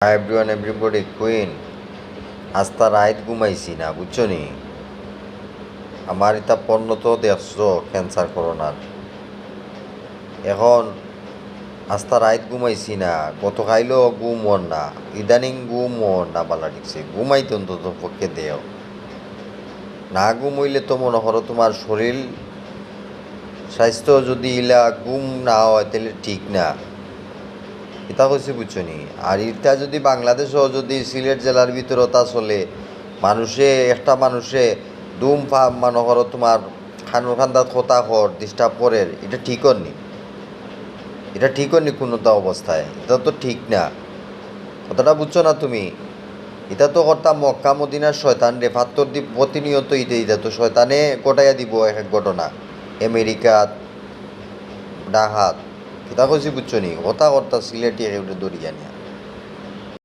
Hi everyone everybody queen আস্তা রাইত ঘুমাইছি না বুঝছো নি। আমার এটা পণ্য তো দেখছো ক্যান্সার করোনার। এখন আস্তা রাইত ঘুমাইছি না, কত খাইলেও ঘুম হন না, ইদানিং ঘুম হন না বালা ঠিকছে। ঘুমাইতে অন্তত পক্ষে দেও না, ঘুম হইলে তো মনে করো তোমার শরীর স্বাস্থ্য যদি ইলা ঘুম না হয় তাহলে ঠিক না। এটা হচ্ছে বুঝছো নি। আর এটা যদি বাংলাদেশও যদি সিলেট জেলার ভিতরে তা চলে, একটা মানুষে দুম মনে করো তোমার খানুর খান্দাত খোতা কর ডিস্টার্ব করে, এটা ঠিক নি। এটা ঠিক নি কোনোটা অবস্থায়, এটা তো ঠিক না। কথাটা বুঝছো না তুমি। এটা তো করতাম মক্কা মদিনার শয়তান রে ফাত্তর দ্বীপ প্রতিনিয়ত এটা তো শয়তানে গোটাইয়া দিব এক এক ঘটনা। আমেরিকা ডাহাত এটা কইছি বুঝছো নি। কথা কর্তা সিলেটি একেবারে দরিয়া নিয়ে